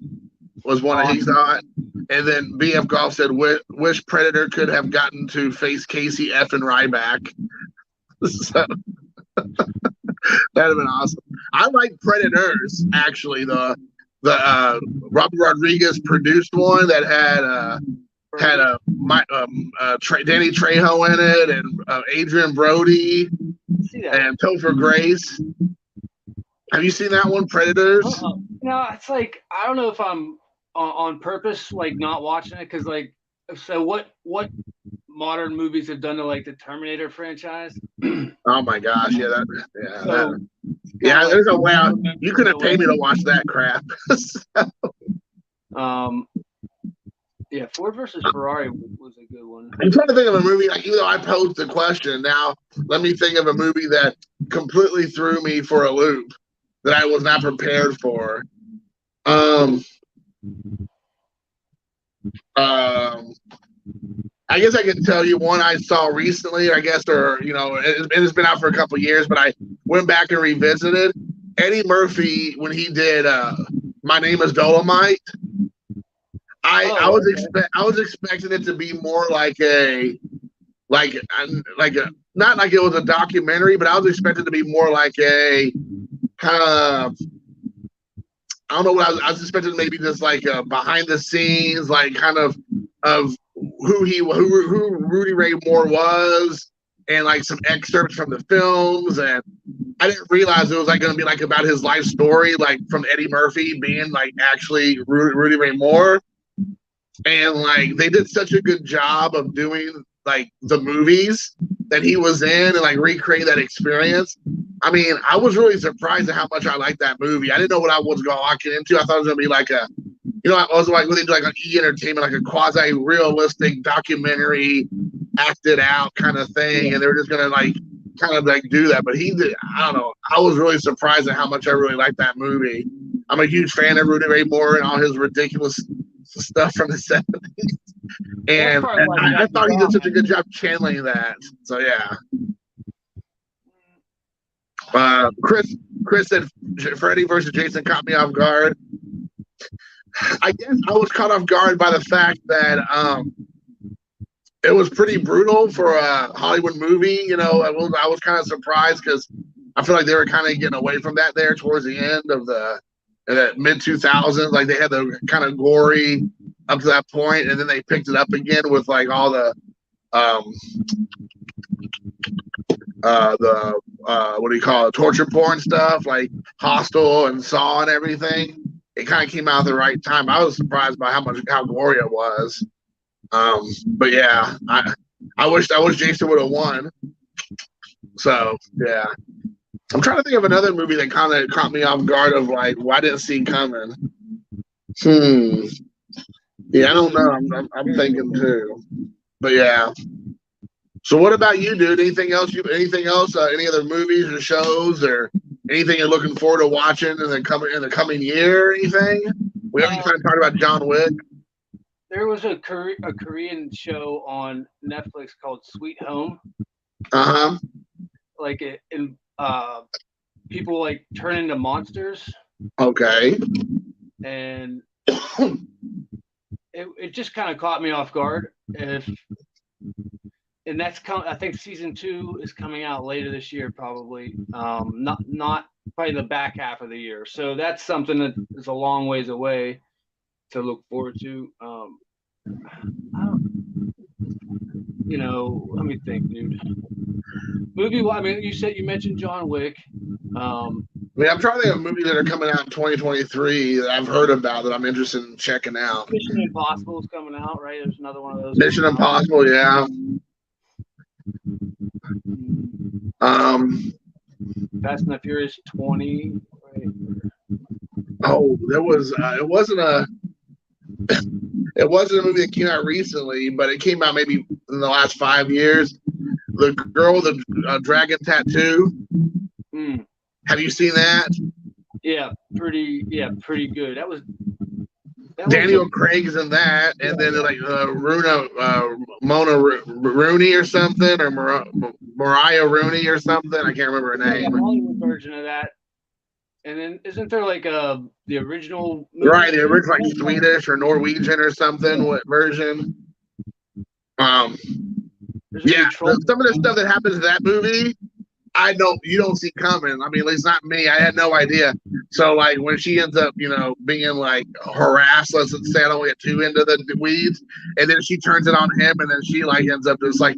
was one he thought. And then BF Golf said, wish Predator could have gotten to face Casey F. and Ryback. So that'd have been awesome. I like Predators, actually. The Robert Rodriguez produced one that had Danny Trejo in it, and Adrian Brody and Topher Grace. Have you seen that one, Predators? No, it's like I don't know if I'm on purpose like not watching it because like so what modern movies have done to like the Terminator franchise? Oh my gosh, there's a way you couldn't pay me to watch that crap. Yeah, Ford versus Ferrari was a good one. I'm trying to think of a movie, like, even though I posed the question, now let me think of a movie that completely threw me for a loop that I was not prepared for. I guess I can tell you one I saw recently, I guess, or, it's been out for a couple of years, but I went back and revisited Eddie Murphy when he did My Name is Dolomite. I was expecting it to be more like not like it was a documentary, but I was expecting it to be more like a kind of, I don't know what I was expecting, maybe just like a behind the scenes, like kind of who Rudy Ray Moore was, and like some excerpts from the films. And I didn't realize it was like going to be like about his life story, like from Eddie Murphy being like actually Rudy Ray Moore. And like they did such a good job of doing like the movies that he was in and like recreate that experience. I mean, I was really surprised at how much I liked that movie. I didn't know what I was walking into. I thought it was gonna be like I was like when they do like an E! Entertainment, like a quasi realistic documentary, acted out kind of thing, and they were just gonna like kind of like do that. But he did. I don't know. I was really surprised at how much I really liked that movie. I'm a huge fan of Rudy Ray Moore and all his ridiculous stuff from the 70s. And I thought he did such a good job channeling that. So yeah. Chris said Freddy versus Jason caught me off guard. I guess I was caught off guard by the fact that it was pretty brutal for a Hollywood movie. I was kind of surprised because I feel like they were kind of getting away from that there towards the end of the mid 2000s. Like they had the kind of gory up to that point, and then they picked it up again with like all the what do you call it, torture porn stuff, like Hostel and Saw and everything. It kind of came out at the right time. I was surprised by how gory it was. But yeah, I wish Jason would have won. So yeah, I'm trying to think of another movie that kind of caught me off guard of like, well, I didn't see coming. Yeah, I don't know. I'm thinking too. But yeah. So what about you, dude? Anything else? Any other movies or shows or anything you're looking forward to watching in the coming year or anything? We haven't kind of talked about John Wick. There was a Korean show on Netflix called Sweet Home. Like people like turn into monsters. Okay. And it just kind of caught me off guard. And that's I think season 2 is coming out later this year, probably. Not probably the back half of the year. So that's something that is a long ways away to look forward to. Let me think, dude. Movie. I mean, you mentioned John Wick. I'm trying to think of movies that are coming out in 2023 that I've heard about that I'm interested in checking out. Mission Impossible is coming out, right? There's another one of those. Mission Impossible, yeah. Fast and the Furious 20. Right? Oh, there was. It wasn't a movie that came out recently, but it came out maybe in the last 5 years. The girl with the dragon tattoo. Mm. Have you seen that? Yeah, pretty good. Daniel Craig's in that, and then like Mona Rooney or something, or Mariah Rooney or something. I can't remember her name. The Hollywood version of that. And then isn't there like the original movie? Right, the original like Swedish or Norwegian or something. What version? Yeah, some of the stuff that happens in that movie, you don't see coming. I mean, at least not me. I had no idea. So like when she ends up, being like harassed, let's say, I don't get too into the weeds, and then she turns it on him, and then she like ends up just like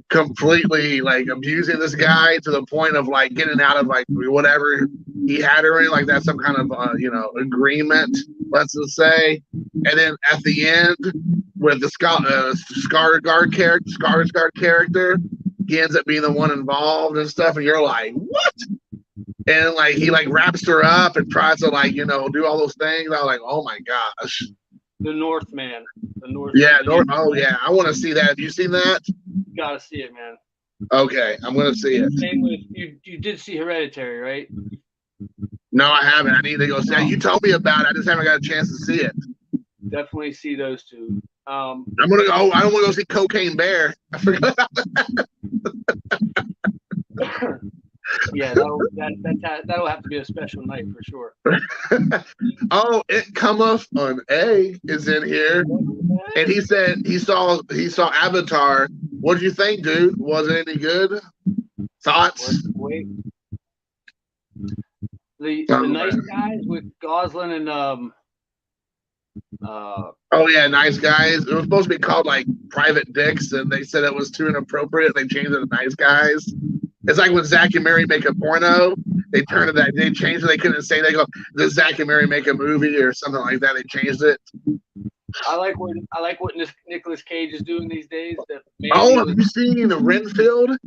completely like abusing this guy to the point of like getting out of like whatever he had her in, like that's some kind of agreement, let's just say. And then at the end with the Skarsgård character, he ends up being the one involved and stuff, and you're like, what? And like he like wraps her up and tries to like do all those things. I was like, oh my gosh. The Northman. The North. Yeah, oh yeah, I want to see that. Have you seen that? You gotta see it, man. Okay, I'm gonna see it. Same with you did see Hereditary, right? No, I haven't. I need to go see it. You told me about it. I just haven't got a chance to see it. Definitely see those two. I'm gonna go. I don't want to go see Cocaine Bear. I forgot about that. Yeah, that'll have to be a special night for sure. Oh, It Cometh an Egg is in here, and he said he saw Avatar. What did you think, dude? Was it any good? Thoughts? Wait. The Nice Guys with Gosling and oh yeah, Nice Guys. It was supposed to be called like Private Dicks, and they said it was too inappropriate. They changed it to Nice Guys. It's like when Zach and Mary make a porno. They turned it that they changed it. They couldn't say they go, does Zach and Mary make a movie or something like that? They changed it. I like what Nicolas Cage is doing these days. Have you seen the Renfield?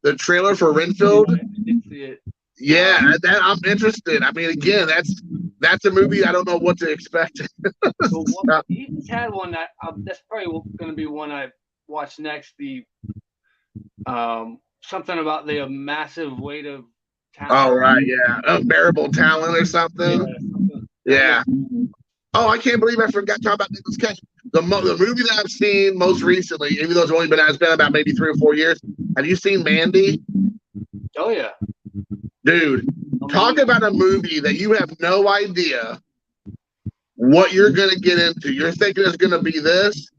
The trailer for Renfield? I did see it. Yeah, that I'm interested. I mean, again, that's a movie I don't know what to expect. He just had one that's probably going to be one I watch next. The something about the massive weight of talent. Oh right, yeah, unbearable talent or something. Yeah. Oh, I can't believe I forgot to talk about Nicolas Cage. The movie that I've seen most recently, even though it's been about maybe 3 or 4 years. Have you seen Mandy? Oh yeah. Dude, talk about a movie that you have no idea what you're going to get into. You're thinking it's going to be this,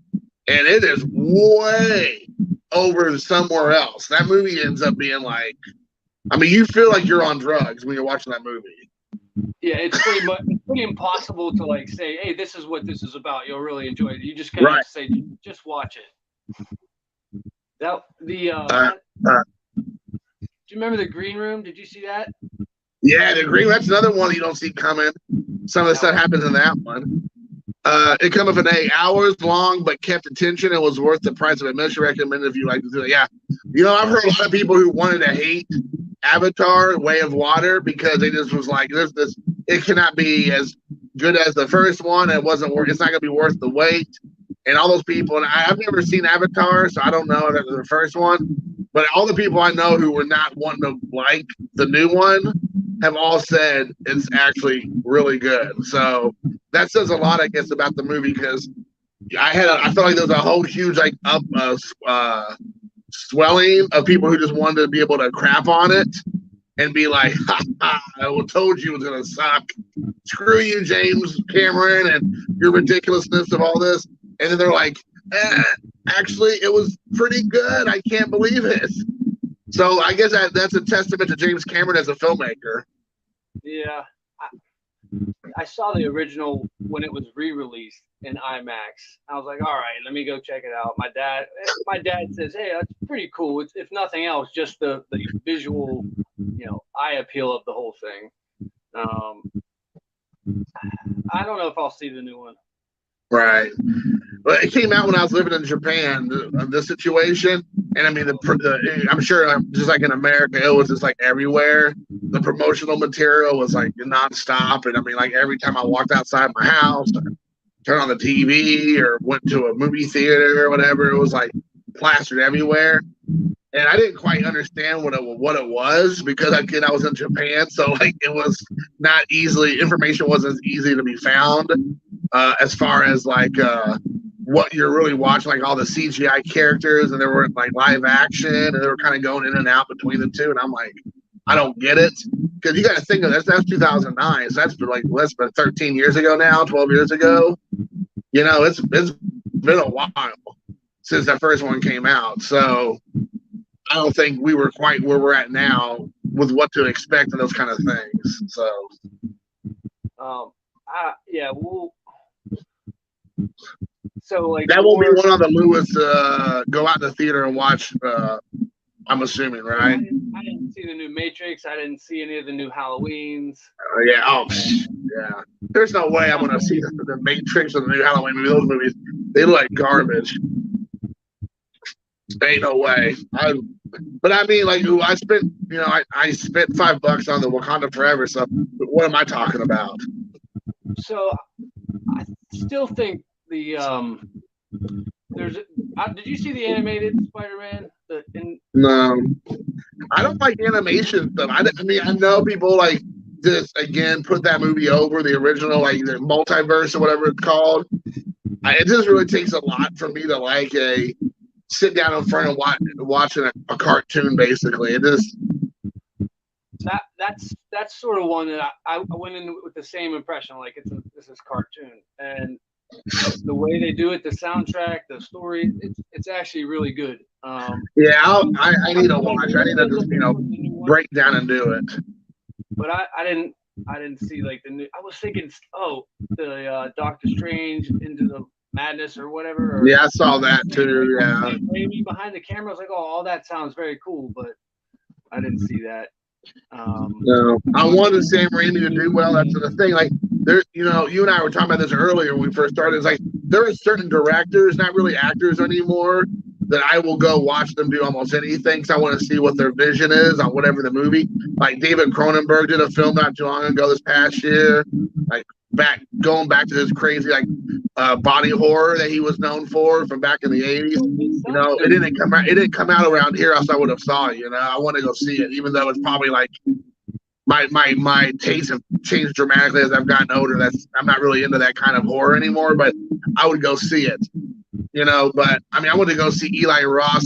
and it is way over somewhere else. That movie ends up being like, I mean, you feel like you're on drugs when you're watching that movie. Yeah, it's pretty impossible to like say, hey, this is what this is about. You'll really enjoy it. You just kind of have to say, just watch it. Do you remember The Green Room? Did you see that? Yeah, The Green Room. That's another one you don't see coming. Some of the stuff happens in that one. It come up in 8 hours long, but kept attention and was worth the price of admission. Recommended if you like to do it. Yeah, I've heard a lot of people who wanted to hate Avatar: Way of Water because they just was like, this. It cannot be as good as the first one. It wasn't worth. It's not gonna be worth the wait. And all those people, and I've never seen Avatar, so I don't know if it was the first one. But all the people I know who were not wanting to like the new one have all said it's actually really good. So that says a lot, I guess, about the movie because I felt like there was a whole huge swelling of people who just wanted to be able to crap on it and be like, ha, ha, I told you it was going to suck. Screw you, James Cameron, and your ridiculousness of all this. And then they're like, actually, it was pretty good. I can't believe it. So I guess that's a testament to James Cameron as a filmmaker. Yeah. I saw the original when it was re-released in IMAX. I was like, all right, let me go check it out. My dad says, hey, that's pretty cool. It's, if nothing else, just the visual, eye appeal of the whole thing. I don't know if I'll see the new one. Right. But it came out when I was living in Japan, the situation. And I mean, I'm sure just like in America, it was just like everywhere. The promotional material was like nonstop. And I mean, like every time I walked outside my house, or turned on the TV or went to a movie theater or whatever, it was like plastered everywhere. And I didn't quite understand what it was because again I was in Japan, so like it was not easily information wasn't easy to be found as far as like what you're really watching, like all the CGI characters, and they were like live action, and they were kind of going in and out between the two, and I'm like, I don't get it because you got to think of that's 2009, so that's been like less than 13 years ago now, 12 years ago. You know, it's been a while since that first one came out, so I don't think we were quite where we're at now with what to expect and those kind of things. So, yeah, well, so like that will be one on the Lewis go out in the theater and watch. I'm assuming, right? I didn't see the new Matrix. I didn't see any of the new Halloweens. Yeah. Oh, yeah. There's no way I'm gonna see the Matrix or the new Halloween movie. Those movies, they look like garbage. Ain't no way. But I mean, like, I spent, I spent $5 on the Wakanda Forever. So what am I talking about? So I still think the did you see the animated Spider-Man? No, I don't like animation stuff. I mean, I know people like just again put that movie over the original, like the multiverse or whatever it's called. It just really takes a lot for me to like sit down in front and watching a cartoon. Basically, it just that's sort of one that I went in with the same impression. Like this is cartoon, and the way they do it, the soundtrack, the story, it's actually really good. Yeah, I need to watch. I need to just break down and do it. But I didn't see like the new. I was thinking, the Doctor Strange Into the Madness or whatever. Yeah, I saw that too. Yeah, maybe behind the camera, I was like, oh, all that sounds very cool, but I didn't see that. No, I wanted Sam Raimi to do well. That's the thing. Like, there's, you and I were talking about this earlier when we first started. It's like there are certain directors, not really actors anymore, that I will go watch them do almost anything because I want to see what their vision is on whatever the movie. Like David Cronenberg did a film not too long ago this past year, like going back to this crazy body horror that he was known for from back in the 80s. It didn't come out around here, else I would have saw it. I want to go see it, even though it's probably like my tastes have changed dramatically as I've gotten older. I'm not really into that kind of horror anymore, but I would go see it. But I mean, I wanted to go see Eli Roth,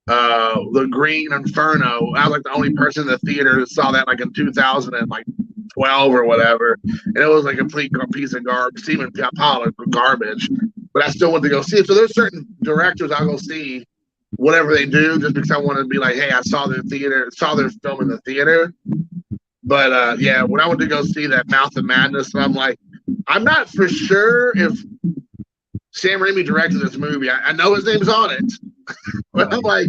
The Green Inferno. I was like the only person in the theater that saw that like in 2012 or whatever, and it was like a complete piece of garbage, Steven Pollack garbage. But I still want to go see it. So there's certain directors I'll go see whatever they do just because I want to be like, hey, I saw their film in the theater. But yeah, when I went to go see that Mouth of Madness, I'm like, I'm not for sure if Sam Raimi directed this movie. I know his name's on it, but I'm like,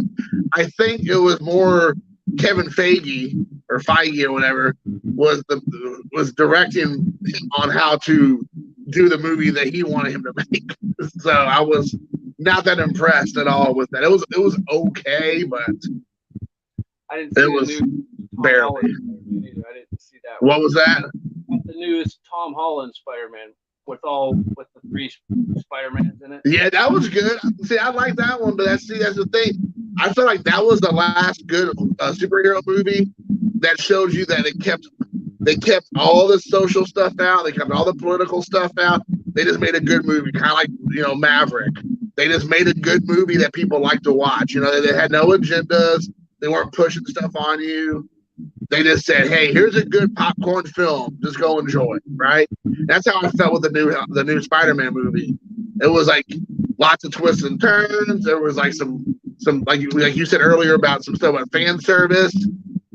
I think it was more Kevin Feige or whatever was directing on how to do the movie that he wanted him to make. So I was not that impressed at all with that. It was okay, but I didn't see it was barely. I didn't see that. What was that? The newest Tom Holland Spider-Man with the 3 Spider-Mans in it. Yeah, that was good. See, I like that one, but that's the thing. I feel like that was the last good superhero movie that shows you that they kept all the social stuff out. They kept all the political stuff out. They just made a good movie, kind of like Maverick. They just made a good movie that people like to watch. They had no agendas. They weren't pushing stuff on you. They just said, "Hey, here's a good popcorn film. Just go enjoy it." Right? That's how I felt with the new Spider-Man movie. It was like lots of twists and turns. There was like some like you said earlier about some stuff about fan service,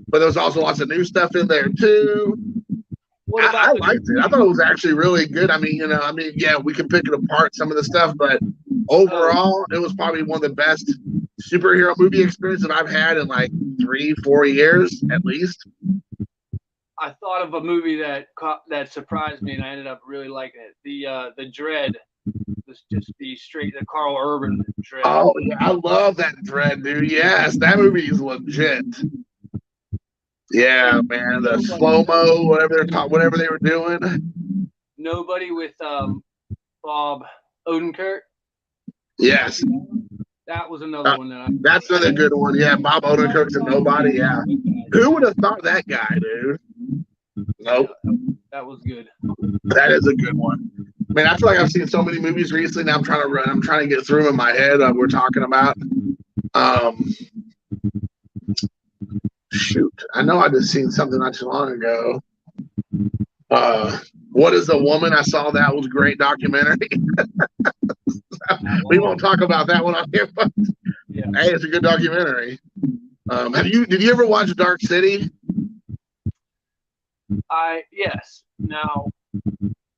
but there was also lots of new stuff in there too. I liked it. I thought it was actually really good. I mean, yeah, we can pick it apart some of the stuff, but overall, it was probably one of the best superhero movie experiences I've had in like 3-4 years at least. I thought of a movie that surprised me, and I ended up really liking it. The Dread. The Carl Urban Dread. Oh yeah, I love that Dread, dude. Yes, that movie is legit. Yeah, man, the slow-mo, whatever they were doing. Nobody with Bob Odenkirk. Yes. That was another one that's another good one. Yeah, Bob Odenkirk's a Nobody. Yeah. Who would have thought that guy, dude? Nope. That was good. That is a good one. Man, I feel like I've seen so many movies recently. Now I'm trying to get through them in my head. We're talking about. Shoot, I know I just seen something not too long ago. What is a Woman? I saw that was a great documentary. We won't talk about that one on here, but yeah. Hey, it's a good documentary. Did you ever watch Dark City? Yes. Now,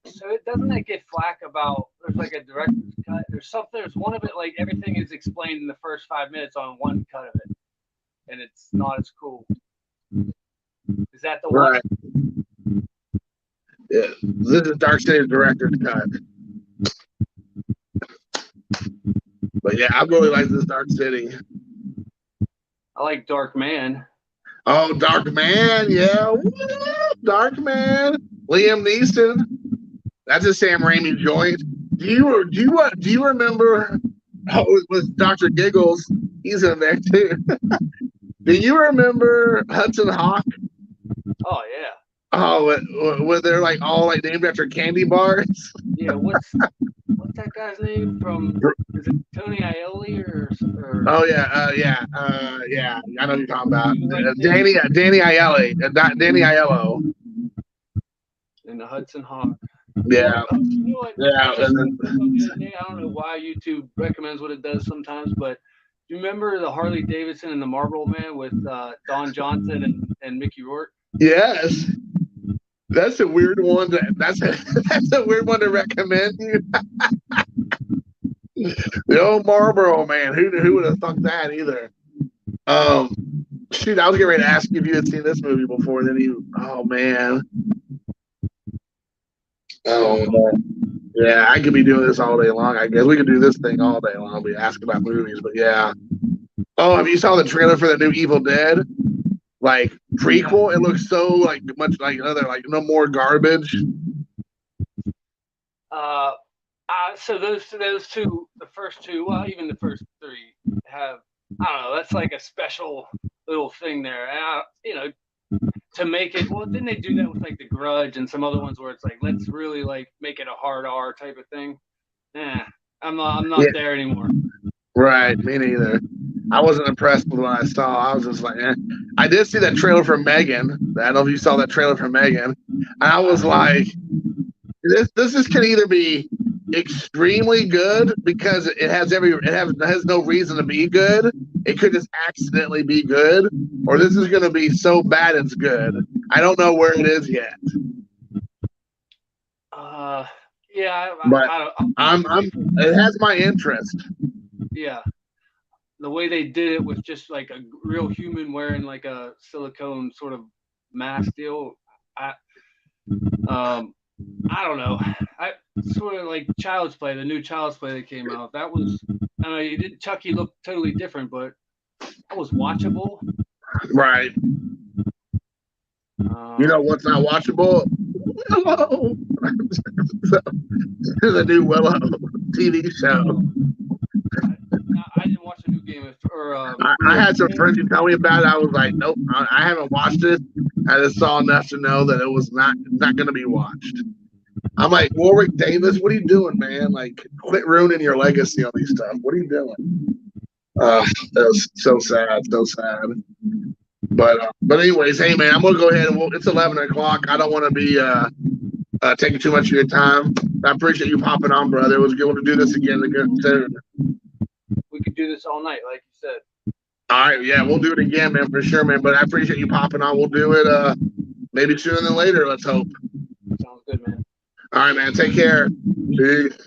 so it doesn't it get flack about there's like a director's cut. There's one of it like everything is explained in the first 5 minutes on one cut of it, and it's not as cool. Is that the right one? Yeah, this is Dark City's director's cut. But yeah, I really like this Dark City. I like Dark Man. Oh, Dark Man, yeah. Dark Man. Liam Neeson. That's a Sam Raimi joint. Do you remember? Oh, it was Dr. Giggles. He's in there too. Do you remember Hudson Hawk? Oh yeah. Oh, where they're like all like named after candy bars. Yeah, what's that guy's name from? Is it Tony Aiello or? Oh yeah, yeah. I know who you're talking about. Danny Aiello. Danny Aiello. And the Hudson Hawk. Yeah. You know what? Yeah. I don't know why YouTube recommends what it does sometimes, but do you remember the Harley Davidson and the Marlboro Man with Don Johnson and Mickey Rourke? Yes. That's a weird one. That's a weird one to recommend you. The old Marlboro Man. Who would have thought that either? Shoot, I was getting ready to ask you if you had seen this movie before. And then oh man. Oh man. Yeah, I could be doing this all day long. I guess we could do this thing all day long. We ask about movies, but yeah. Oh, have you saw the trailer for the new Evil Dead? Like prequel, it looks so like much like another like no more garbage. So those two, the first two, well, even the first three have, I don't know, that's like a special little thing there. And to make it, well, didn't they do that with like The Grudge and some other ones where it's like let's really like make it a hard R type of thing? I'm not there anymore. Right, me neither. I wasn't impressed with what I saw. I was just like, I did see that trailer for Megan. I don't know if you saw that trailer for Megan. And I was like, this can either be extremely good because it has no reason to be good. It could just accidentally be good, or this is going to be so bad it's good. I don't know where it is yet. Yeah, but it has my interest. Yeah. The way they did it with just like a real human wearing like a silicone sort of mask deal. I don't know. I sort of like Child's Play, the new Child's Play that came out. That was, I mean, Chucky looked totally different, but that was watchable. Right. You know what's not watchable? Willow. The new Willow TV show. I didn't watch a new Game of I had some friends who tell me about it. I was like, nope, I haven't watched it. I just saw enough to know that it was not going to be watched. I'm like, Warwick Davis, what are you doing, man? Like, quit ruining your legacy on these stuff. What are you doing? That was so sad, so sad. But anyways, hey man, I'm gonna go ahead and it's 11 o'clock. I don't want to be taking too much of your time. I appreciate you popping on, brother. It was good to do this again soon. We could do this all night, like you said. All right, yeah, we'll do it again, man, for sure, man. But I appreciate you popping on. We'll do it maybe sooner than later. Let's hope. Sounds good, man. All right, man. Take care. Peace.